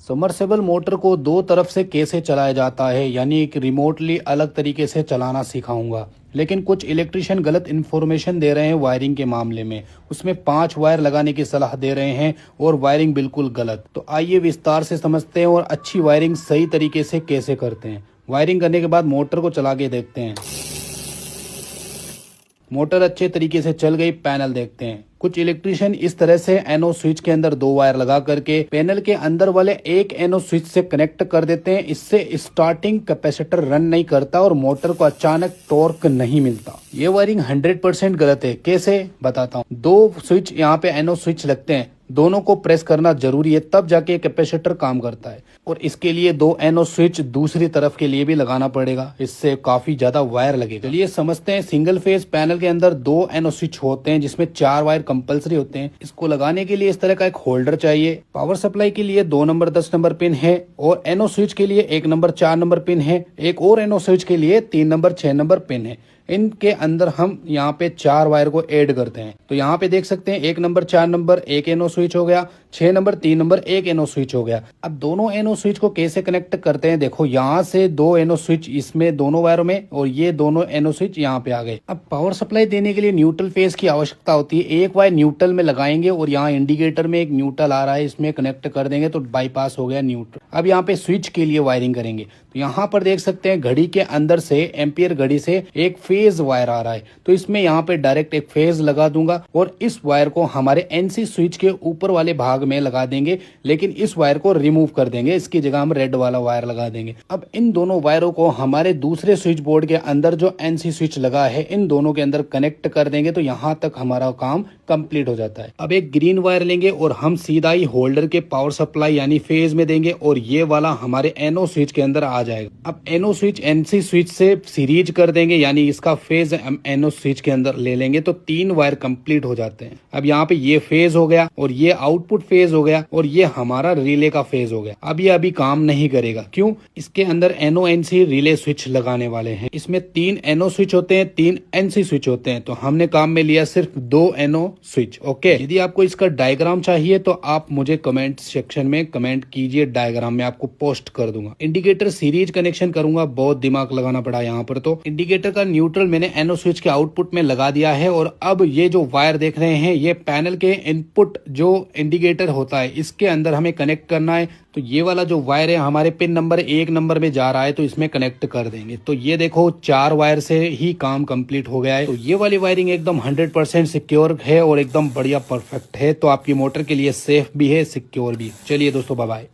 Submersible motor को दो तरफ से कैसे चलाया जाता है, यानी एक रिमोटली अलग तरीके से चलाना सिखाऊंगा। लेकिन कुछ इलेक्ट्रिशियन गलत इन्फॉर्मेशन दे रहे हैं वायरिंग के मामले में। उसमें 5 वायर लगाने की सलाह दे रहे हैं और वायरिंग बिल्कुल गलत। तो आइए विस्तार से समझते हैं और अच्छी वायरिंग सही तरीके से कैसे करते हैं। वायरिंग करने के बाद मोटर को चला के देखते हैं। मोटर अच्छे तरीके से चल गई। पैनल देखते हैं। कुछ इलेक्ट्रिशियन इस तरह से एनो स्विच के अंदर 2 वायर लगा करके पैनल के अंदर वाले एक एनो स्विच से कनेक्ट कर देते हैं। इससे स्टार्टिंग कैपेसिटर रन नहीं करता और मोटर को अचानक टॉर्क नहीं मिलता। ये वायरिंग 100% गलत है। कैसे बताता हूँ। 2 स्विच यहाँ पे एनो स्विच लगते हैं, दोनों को प्रेस करना जरूरी है, तब जाके कैपेसिटर काम करता है। और इसके लिए 2 एनो स्विच दूसरी तरफ के लिए भी लगाना पड़ेगा, इससे काफी ज्यादा वायर लगेगा। चलिए समझते हैं। सिंगल फेज पैनल के अंदर 2 एनो स्विच होते हैं जिसमें 4 वायर कंपलसरी होते हैं। इसको लगाने के लिए इस तरह का एक होल्डर चाहिए। पावर सप्लाई के लिए 2 नंबर 10 नंबर पिन है और एनो स्विच के लिए 1 नंबर 4 नंबर पिन है। एक और एनो स्विच के लिए 3 नंबर 6 नंबर पिन है। इनके अंदर हम यहाँ पे 4 वायर को ऐड करते हैं। तो यहाँ पे देख सकते हैं 1 नंबर 4 नंबर एक एनो स्विच हो गया, 6 नंबर 3 नंबर एक एनो स्विच हो गया। अब दोनों एनो स्विच को कैसे कनेक्ट करते हैं, देखो यहाँ से 2 एनो स्विच इसमें दोनों वायरों में और ये दोनों एनो स्विच यहाँ पे आ गए। अब पावर सप्लाई देने के लिए न्यूट्रल फेज की आवश्यकता होती है। एक वायर न्यूट्रल में लगाएंगे और यहाँ इंडिकेटर में एक न्यूट्रल आ रहा है, इसमें कनेक्ट कर देंगे तो बाईपास हो गया न्यूट्रल। अब यहाँ पे स्विच के लिए वायरिंग करेंगे। तो यहाँ पर देख सकते हैं घड़ी के अंदर से एम्पियर घड़ी से एक फेज वायर आ रहा है, तो इसमें यहाँ पे डायरेक्ट एक फेज लगा दूंगा और इस वायर को हमारे एनसी स्विच के ऊपर वाले भाग में लगा देंगे, लेकिन इस वायर को रिमूव कर देंगे। इसकी जगह हम रेड वाला वायर लगा देंगे। अब इन दोनों वायरों को हमारे दूसरे स्विच बोर्ड के अंदर जो एनसी स्विच लगा है इन दोनों के अंदर कनेक्ट कर देंगे, तो यहाँ तक हमारा काम कंप्लीट हो जाता है। अब एक ग्रीन वायर लेंगे और हम सीधा ही होल्डर के पावर सप्लाई यानी फेज में देंगे और ये वाला हमारे एनो स्विच के अंदर आ जाएगा। अब एनो स्विच एनसी स्विच से सीरीज कर देंगे, यानी इसका फेज हम एनो स्विच के अंदर ले लेंगे, तो 3 वायर कंप्लीट हो जाते हैं। अब यहाँ पे ये फेज हो गया और ये आउटपुट फेज हो गया और ये हमारा रिले का फेज हो गया। अब ये अभी काम नहीं करेगा। क्यों? इसके अंदर एनो एनसी रिले स्विच लगाने वाले हैं। इसमें 3 एनो स्विच होते हैं, 3 एनसी स्विच होते हैं, तो हमने काम में लिया सिर्फ 2 एनो स्विच। ओके, यदि आपको इसका डायग्राम चाहिए तो आप मुझे कमेंट सेक्शन में कमेंट कीजिए, डायग्राम में आपको पोस्ट कर दूंगा। इंडिकेटर सीरीज कनेक्शन करूंगा, बहुत दिमाग लगाना पड़ा यहाँ पर। तो इंडिकेटर का न्यूट्रल मैंने एनो स्विच के आउटपुट में लगा दिया है और अब ये जो वायर देख रहे हैं ये पैनल के इनपुट जो इंडिकेटर होता है इसके अंदर हमें कनेक्ट करना है। तो ये वाला जो वायर है हमारे पिन नंबर 1 नंबर में जा रहा है, तो इसमें कनेक्ट कर देंगे। तो ये देखो 4 वायर से ही काम कंप्लीट हो गया है। तो ये वाली वायरिंग एकदम 100% सिक्योर है और एकदम बढ़िया परफेक्ट है। तो आपकी मोटर के लिए सेफ भी है, सिक्योर भी। चलिए दोस्तों, बाय बाय।